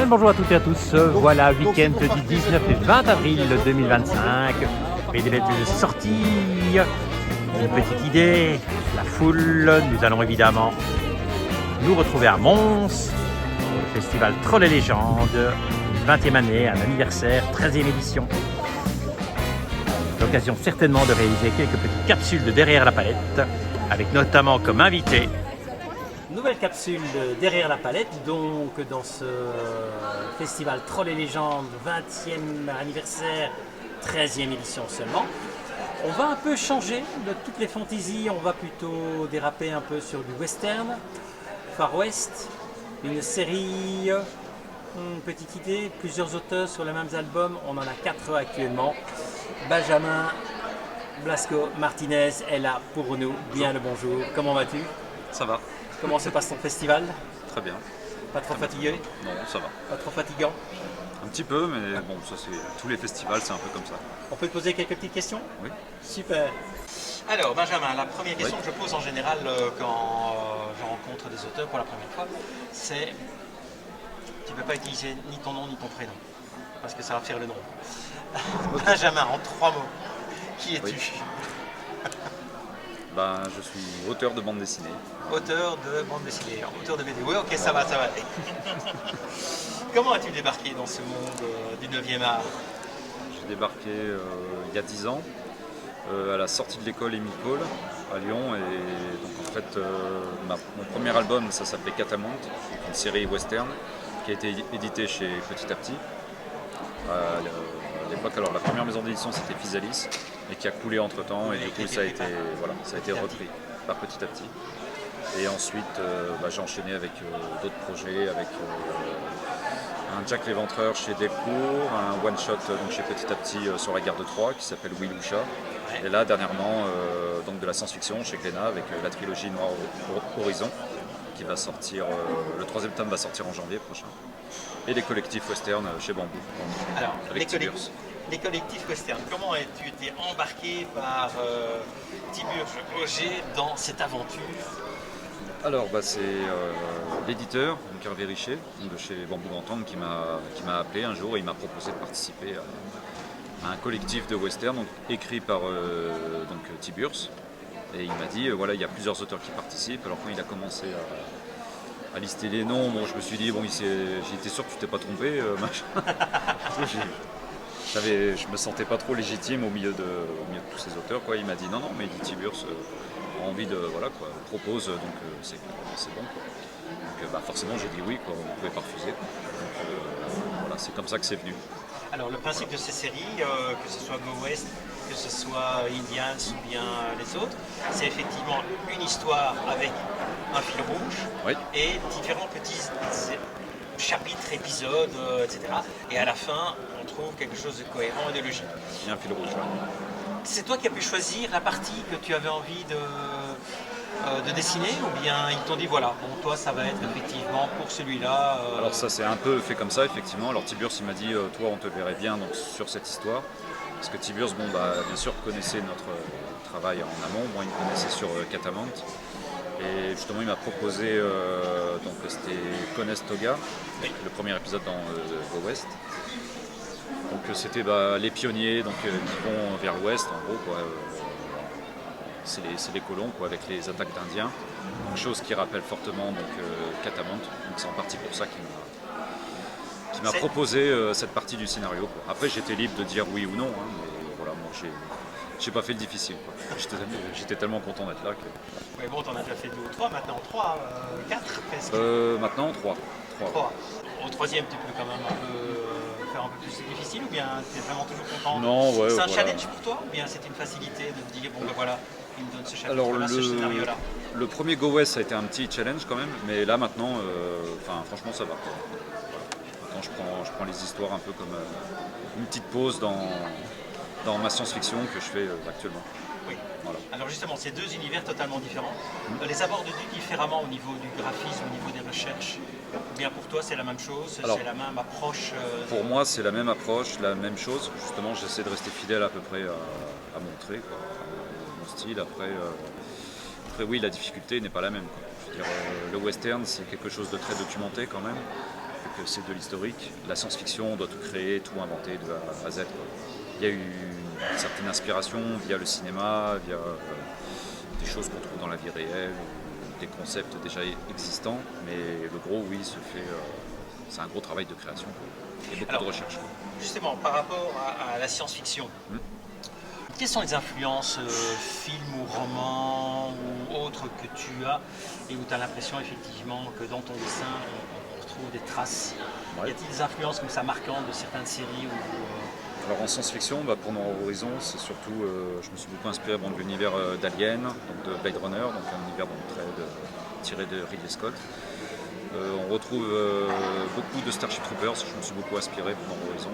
Bien, bonjour à toutes et à tous. Voilà, week-end du 19 et 20 avril 2025. Et des belles sorties. Une petite idée, la foule. Nous allons évidemment nous retrouver à Mons, au festival Troll et Légendes. 20e année, un anniversaire, 13e édition. L'occasion certainement de réaliser quelques petites capsules de Derrière la Palette, avec notamment comme invité nouvelle capsule de Derrière la Palette, donc dans ce festival Troll et Légendes, 20e anniversaire, 13e édition seulement. On va un peu changer de toutes les fantaisies, on va plutôt déraper un peu sur du western, Far West, une série, une petite idée, plusieurs auteurs sur les mêmes albums, on en a 4 actuellement. Benjamin Blasco Martinez est là pour nous, bien le bonjour, comment vas-tu? Ça va. Comment se passe ton festival? Très bien. Pas trop fatigué? Non, ça va. Pas trop fatigant? Un petit peu, mais bon, ça c'est tous les festivals, c'est un peu comme ça. On peut te poser quelques petites questions? Oui. Super. Alors Benjamin, la première question que je pose en général quand je rencontre des auteurs pour la première fois, c'est tu ne peux pas utiliser ni ton nom ni ton prénom, parce que ça va faire le nom. Benjamin, en 3 mots, qui es-tu? Ben, je suis auteur de bande dessinée. Auteur de bande dessinée, auteur de BD. Oui, ok, ça va, ça va. Comment as-tu débarqué dans ce monde du 9e art? J'ai débarqué il y a 10 ans, à la sortie de l'école Émile Cole, à Lyon. Et donc en fait, mon premier album, ça s'appelait Catamount, une série western, qui a été éditée chez Petit à Petit. À l'époque, alors la première maison d'édition c'était Physalis, et qui a coulé entre temps, et du coup ça a été repris par Petit à Petit. Et ensuite j'ai enchaîné avec d'autres projets, avec un Jack l'Éventreur chez Delcourt, un one shot donc chez Petit à Petit sur la gare de Troyes qui s'appelle Wilusha. Et là dernièrement donc de la science-fiction chez Glénat avec la trilogie Noir Horizon qui va sortir, le 3e tome va sortir en janvier prochain. Et les collectifs western chez Bambou. Alors, avec les collectifs western, comment as-tu été embarqué par Tiburce Auger dans cette aventure? Alors c'est l'éditeur, donc Hervé Richer, de chez Bambou Grand Angle, qui m'a appelé un jour et il m'a proposé de participer à un collectif de western donc, écrit par Tiburce. Et il m'a dit, voilà, il y a plusieurs auteurs qui participent. Alors quand il a commencé à lister les noms, bon, je me suis dit, bon, j'étais sûr que tu t'es pas trompé, je me sentais pas trop légitime au milieu de tous ces auteurs, quoi. Il m'a dit, non, mais il dit Tiburce a envie de, voilà, quoi, propose, donc c'est bon, quoi. Donc forcément, j'ai dit oui, quoi, on ne pouvait pas refuser. Donc voilà, c'est comme ça que c'est venu. Alors le principe de ces séries, que ce soit Go West, que ce soit Indians ou bien les autres, c'est effectivement une histoire avec un fil rouge et différents petits chapitres, épisodes, etc. Et à la fin, on trouve quelque chose de cohérent et de logique. Il y a un fil rouge. C'est toi qui as pu choisir la partie que tu avais envie de dessiner, ou bien ils t'ont dit voilà, bon toi ça va être effectivement pour celui-là. Alors ça c'est un peu fait comme ça effectivement. Alors Tiburce il m'a dit toi on te verrait bien donc, sur cette histoire. Parce que Tiburce bien sûr connaissait notre travail en amont, moi il me connaissait sur Catamount. Et justement il m'a proposé, donc c'était Conestoga, le premier épisode dans Go West. Donc c'était les pionniers donc, qui vont vers l'ouest en gros quoi. C'est les colons quoi, avec les attaques d'Indiens, donc, chose qui rappelle fortement Catamount, donc c'est en partie pour ça qu'il m'a proposé cette partie du scénario, quoi. Après j'étais libre de dire oui ou non, hein, mais voilà, moi j'ai pas fait le difficile, j'étais tellement content d'être là que... Oui bon, t'en as déjà fait 2 ou 3, maintenant 3, 4 presque. Maintenant 3. Au 3e tu peux quand même un peu faire un peu plus difficile, ou bien tu es vraiment toujours content? Non, ouais. C'est un challenge pour toi, ou bien c'est une facilité de te dire bon ben voilà, il me donne ce chapitre-là, ce scénario-là? Le premier Go West ça a été un petit challenge quand même, mais là maintenant, franchement ça va. Maintenant je prends les histoires un peu comme une petite pause dans ma science-fiction que je fais actuellement. Oui. Voilà. Alors justement, c'est 2 univers totalement différents. Les abordes-tu différemment au niveau du graphisme, au niveau des recherches? Ou bien pour toi c'est la même chose, c'est la même approche? Pour moi c'est la même approche, la même chose. Justement j'essaie de rester fidèle à peu près à mon trait, quoi, mon style. Après oui, la difficulté n'est pas la même, quoi. Je veux dire, le western c'est quelque chose de très documenté quand même. c'est de l'historique. La science-fiction, on doit tout créer, tout inventer de A à Z, quoi. Il y a eu une certaine inspiration via le cinéma, via des choses qu'on trouve dans la vie réelle, des concepts déjà existants, mais le gros, oui, c'est un gros travail de création, quoi. Et beaucoup de recherche, quoi. Justement, par rapport à la science-fiction, quelles sont les influences, films ou romans ou autres que tu as et où tu as l'impression effectivement que dans ton dessin on retrouve des traces? Ouais. Y a-t-il des influences comme ça marquantes de certaines séries ou, Alors en science-fiction, pour mon horizon, c'est surtout, je me suis beaucoup inspiré de l'univers d'Alien, donc de Blade Runner, donc un univers tiré de Ridley Scott. On retrouve beaucoup de Starship Troopers, je me suis beaucoup inspiré pour mon horizon.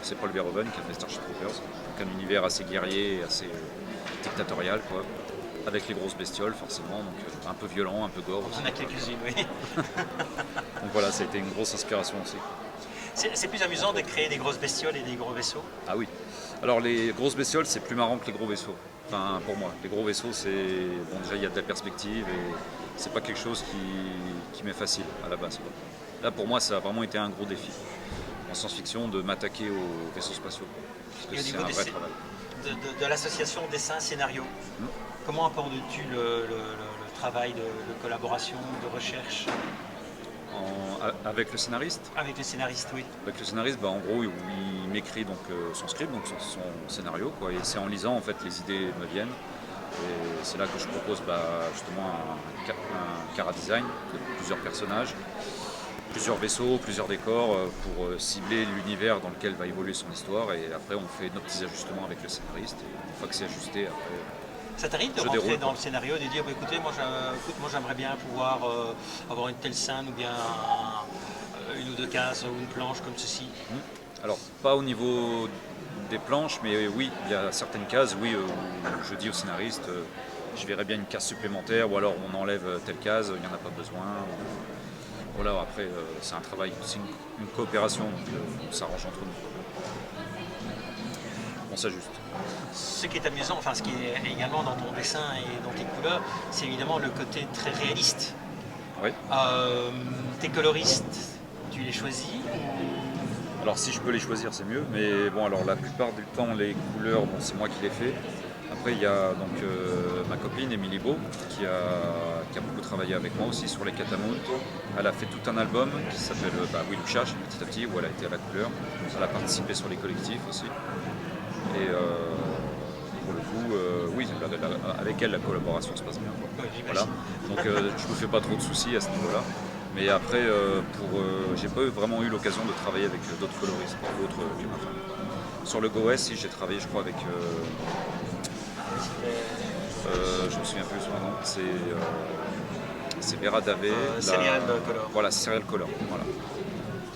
C'est Paul Verhoeven qui a fait Starship Troopers, donc un univers assez guerrier, assez dictatorial, quoi, avec les grosses bestioles forcément, donc un peu violent, un peu gore aussi. On en a quelques-unes, oui. Donc voilà, ça a été une grosse inspiration aussi. C'est plus amusant de créer des grosses bestioles et des gros vaisseaux? Ah oui. Alors les grosses bestioles, c'est plus marrant que les gros vaisseaux. Enfin, pour moi, les gros vaisseaux, c'est bon, déjà il y a de la perspective et c'est pas quelque chose qui m'est facile à la base, quoi. Là, pour moi, ça a vraiment été un gros défi en science-fiction de m'attaquer aux vaisseaux spatiaux, quoi. Parce que c'est un vrai travail. De l'association dessin-scénario, comment abordes-tu le travail de collaboration, de recherche? Avec le scénariste? Avec le scénariste, oui. Avec le scénariste, en gros, il m'écrit donc son script, donc son scénario, quoi, et c'est en lisant en fait les idées me viennent. Et c'est là que je propose justement un chara-design de plusieurs personnages, plusieurs vaisseaux, plusieurs décors pour cibler l'univers dans lequel va évoluer son histoire. Et après, on fait nos petits ajustements avec le scénariste. Et une fois que c'est ajusté, après. Ça t'arrive de rentrer dans le scénario et de dire écoutez, moi j'aimerais bien pouvoir avoir une telle scène ou bien une ou deux cases ou une planche comme ceci? Alors, pas au niveau des planches, mais oui, il y a certaines cases, oui, où je dis au scénariste, je verrais bien une case supplémentaire, ou alors on enlève telle case, il n'y en a pas besoin. Voilà, après, c'est un travail, c'est une coopération, donc on s'arrange entre nous. On s'ajuste. Ce qui est amusant, enfin ce qui est également dans ton dessin et dans tes couleurs, c'est évidemment le côté très réaliste. Oui. Tes coloristes, tu les choisis? Alors si je peux les choisir, c'est mieux, mais bon, alors la plupart du temps, les couleurs, c'est moi qui les fais. Après, il y a donc ma copine Émilie Beau qui a beaucoup travaillé avec moi aussi sur les Catamount. Elle a fait tout un album qui s'appelle Wilouchache, petit à petit, où elle a été à la couleur. Elle a participé sur les collectifs aussi. Et pour le coup, oui, avec elle, la collaboration se passe bien, quoi. Oui, voilà. Donc je me fais pas trop de soucis à ce niveau-là. Mais après, j'ai pas vraiment eu l'occasion de travailler avec d'autres coloristes, d'autres que ma femme. Sur le Goes, si j'ai travaillé, je crois, avec. Je me souviens plus son nom. C'est Vera Davé. Serial Color. Voilà, Serial Color. Voilà.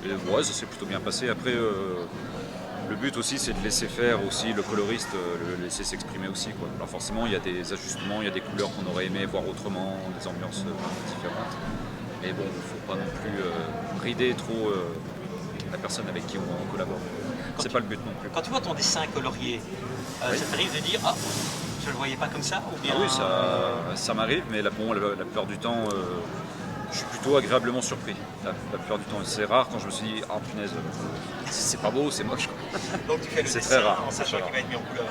Et, ouais, ça s'est plutôt bien passé. Après, le but aussi, c'est de laisser faire aussi le coloriste, le laisser s'exprimer aussi, quoi. Alors forcément, il y a des ajustements, il y a des couleurs qu'on aurait aimé voir autrement, des ambiances différentes. Mais bon, il ne faut pas non plus brider trop la personne avec qui on collabore. C'est pas le but non plus. Quand tu vois ton dessin colorié, ça t'arrive de dire ah, je le voyais pas comme ça ou bien... Ah oui, ça m'arrive, mais la plupart du temps, je suis plutôt agréablement surpris. La plupart du temps, c'est rare quand je me suis dit ah punaise, c'est pas beau, c'est moche. Donc tu fais le c'est dessin très rare, en sachant qu'il va être mis en couleur.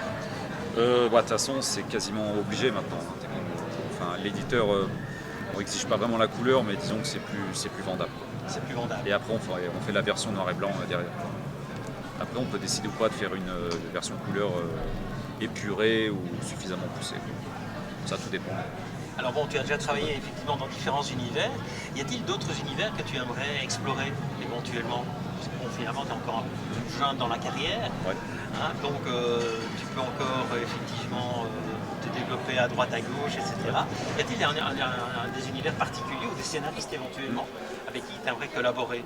De toute façon, c'est quasiment obligé maintenant. Enfin, l'éditeur, on n'exige pas vraiment la couleur, mais disons que c'est plus vendable. C'est plus vendable. Et après, on fait la version noir et blanc derrière. Après, on peut décider ou pas de faire une version couleur épurée ou suffisamment poussée. Ça, tout dépend. Alors bon, tu as déjà travaillé effectivement dans différents univers. Y a-t-il d'autres univers que tu aimerais explorer éventuellement? Parce que bon, finalement, tu es encore un peu jeune dans la carrière. Ouais. Hein, donc tu peux encore effectivement te développer à droite, à gauche, etc. Y a-t-il des univers particuliers ou des scénaristes éventuellement avec qui tu aimerais collaborer?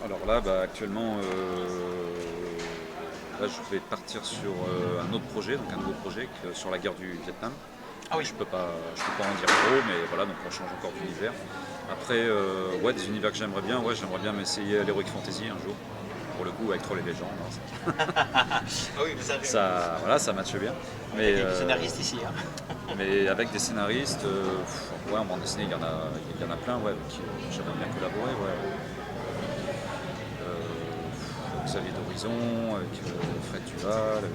Alors là, actuellement, là, je vais partir sur un autre projet, donc un nouveau projet sur la guerre du Vietnam. Ah oui. Je peux pas en dire trop, mais voilà, donc on change encore d'univers. Après, ouais, des univers que j'aimerais bien m'essayer à l'Heroic Fantasy un jour. Pour le coup, avec Trolls et Légendes. Ah oui, mais ça matche bien. Mais il y a des scénaristes ici. Hein. Mais avec des scénaristes, ouais, en bande dessinée, il y en a plein, ouais, avec qui j'aimerais bien collaborer. Ouais. Xavier d'Horizon, avec Fred Duval, avec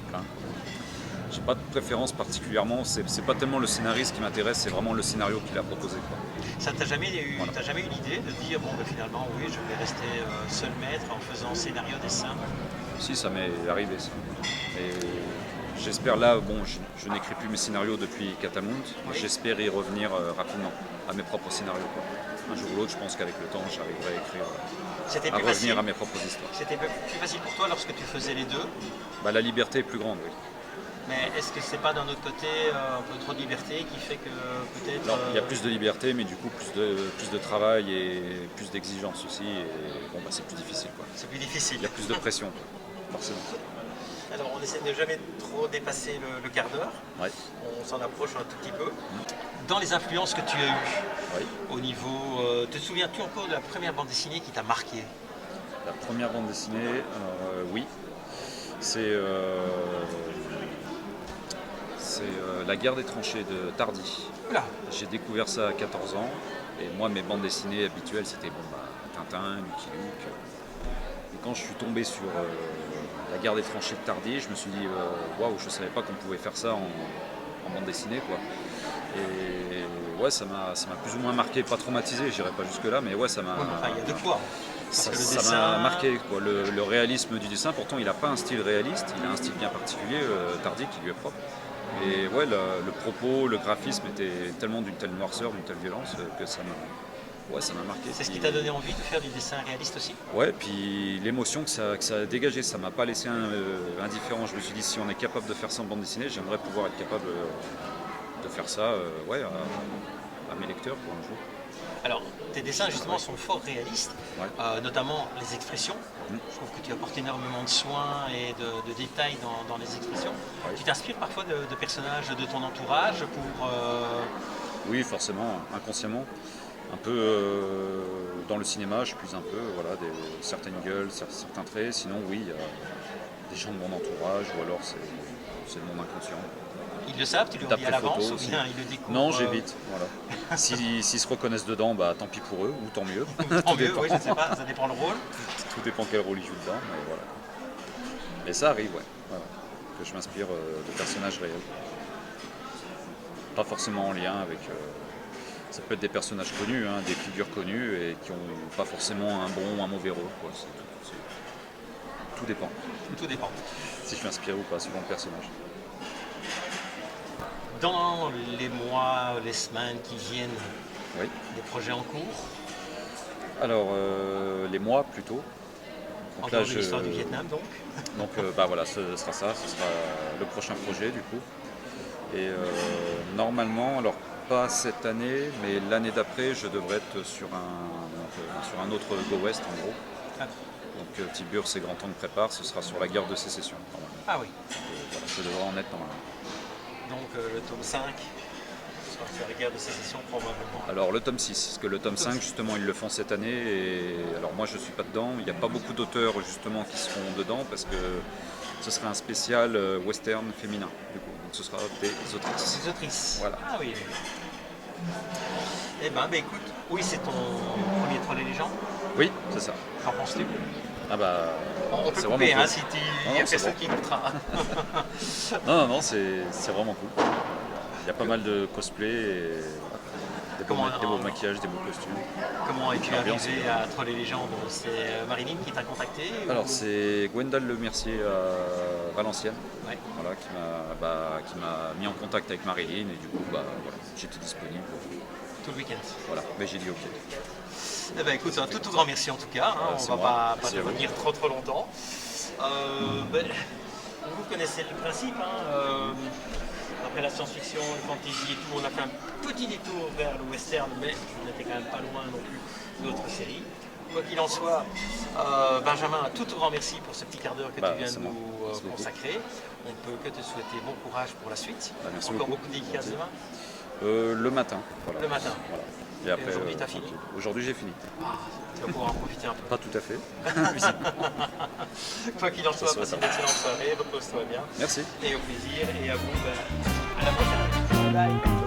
plein. J'ai pas de préférence particulièrement, c'est pas tellement le scénariste qui m'intéresse, c'est vraiment le scénario qu'il a proposé, quoi. Ça t'as jamais eu, Voilà. t'as jamais eu l'idée de dire bon ben, finalement oui je vais rester seul maître en faisant scénario dessin? Si, ça m'est arrivé ça. Et j'espère là, bon, je n'écris plus mes scénarios depuis Catamount, Oui. j'espère y revenir rapidement à mes propres scénarios, quoi. Un jour ou l'autre, je pense qu'avec le temps, j'arriverai à écrire, C'était à plus revenir facile. à mes propres histoires. C'était plus facile pour toi lorsque tu faisais les deux, Bah, la liberté est plus grande, oui. mais est-ce que c'est pas d'un autre côté un peu trop de liberté qui fait que peut-être. Alors, il y a plus de liberté, mais du coup, plus de travail et plus d'exigence aussi. Et bon, bah, c'est plus difficile, quoi. C'est plus difficile. Il y a plus de pression, quoi, forcément. Alors on essaie de ne jamais trop dépasser le quart d'heure. Ouais. On s'en approche un tout petit peu. Dans les influences que tu as eues, Oui. au niveau. Te souviens-tu encore de la première bande dessinée qui t'a marqué? La première bande dessinée, oui. C'est La guerre des tranchées de Tardy. Oula. J'ai découvert ça à 14 ans. Et moi, mes bandes dessinées habituelles, c'était bon, bah, Tintin, Lucky Luke. Et quand je suis tombé sur la guerre des tranchées de Tardy, je me suis dit, waouh, je ne savais pas qu'on pouvait faire ça en bande dessinée, quoi. Et ouais, ça m'a plus ou moins marqué, pas traumatisé, j'irai pas jusque-là, mais ouais, ça m'a. Ouais, mais enfin, il y a de quoi. Parce Ça que le ça dessin. m'a marqué, quoi. Le réalisme du dessin, pourtant il n'a pas un style réaliste, il a un style bien particulier, Tardy, qui lui est propre. Et ouais, le propos, le graphisme était tellement d'une telle noirceur, d'une telle violence que ça m'a marqué. C'est ce qui Puis- t'a donné envie de faire du dessin réaliste aussi? Ouais, puis l'émotion que ça a dégagé, ça m'a pas laissé indifférent. Je me suis dit, si on est capable de faire ça en bande dessinée, j'aimerais pouvoir être capable de faire ça ouais, à mes lecteurs pour un jour. Alors, tes dessins justement sont fort réalistes, Ouais. notamment les expressions. Je trouve que tu apportes énormément de soins et de détails dans les expressions. Ouais. Tu t'inspires parfois de personnages de ton entourage pour. Oui, forcément, inconsciemment. Un peu dans le cinéma, je puise un peu, voilà, certaines gueules, certains traits. Sinon, oui, il y a des gens de mon entourage, ou alors c'est de mon inconscient. Ils le savent, tu leur dis à D'après l'avance photo ou aussi. bien ils le découvrent? Non, j'évite, voilà. S'ils se reconnaissent dedans, bah tant pis pour eux, ou tant mieux. Tant Tout mieux, dépend. oui, je ne sais pas, ça dépend le rôle. Tout dépend quel rôle ils jouent dedans, mais voilà. Mais ça arrive, ouais. Voilà. Que je m'inspire de personnages réels. Pas forcément en lien avec. Ça peut être des personnages connus, hein, des figures connues et qui n'ont pas forcément un bon ou un mauvais rôle, quoi. Tout dépend. Tout dépend. Si je suis inspiré ou pas, suivant le personnage. Dans les mois, les semaines qui viennent, Oui. des projets en cours, Alors, les mois plutôt. en Donc dehors de l'histoire du Vietnam donc. Donc bah voilà, ce sera ça, ce sera le prochain projet du coup. Et normalement, alors pas cette année, mais l'année d'après, je devrais être sur un autre Go West en gros. Ah, Donc Tiburce et Grand Temps de prépare, ce sera sur la guerre de sécession. Normalement. ah oui, Voilà, je devrais en être normalement. donc le tome 5 sera sur la guerre de sécession probablement. Alors le tome 6, parce que le tome 5 justement ils le font cette année et alors moi je suis pas dedans, il n'y a pas beaucoup d'auteurs justement qui seront dedans parce que ce sera un spécial western féminin du coup, donc ce sera des autrices. Des autrices. Voilà. Ah oui. Eh ben, écoute, oui c'est ton premier Troll et Légende. Oui, c'est ça. Qu'en penses-tu? Ah bah On peut c'est couper vraiment hein, cool. si tu... Non, il y a c'est personne bon. qui écoutera. Non, c'est vraiment cool. Il y a pas mal de cosplay et voilà, des beaux maquillages, des beaux costumes. Comment es-tu L'ambiance, arrivé c'est bien. à Troll et Légende? C'est Marilyn qui t'a contacté ou- Alors c'est Gwendal Le Mercier à Valenciennes. Ouais. Voilà, qui m'a mis en contact avec Marilyn et du coup voilà, j'étais disponible. Tout le week-end. Voilà, mais j'ai dit ok. Eh ben, écoute, un tout grand merci en tout cas. Hein, C'est on va moi. pas Merci te à vous. retenir trop longtemps. Vous connaissez le principe. Hein, après la science-fiction, le fantasy et tout, on a fait un petit détour vers le western, mais on n'était quand même pas loin non plus d'autres séries. Quoi qu'il en soit, Benjamin, un tout grand merci pour ce petit quart d'heure que tu viens de c'est moi. nous Merci beaucoup. consacrer. On peut que te souhaiter bon courage pour la suite. Merci Encore beaucoup. beaucoup de dédicaces demain. Le matin. Voilà. Le matin. Voilà. Et après, aujourd'hui, t'as fini tranquille. Aujourd'hui j'ai fini. Tu vas pouvoir en profiter un peu. Pas tout à fait. Quoi qu'il en soit, Ça passe soit une excellente soirée, repose-toi bien. Merci. Et au plaisir, et à vous, à la prochaine. Bye.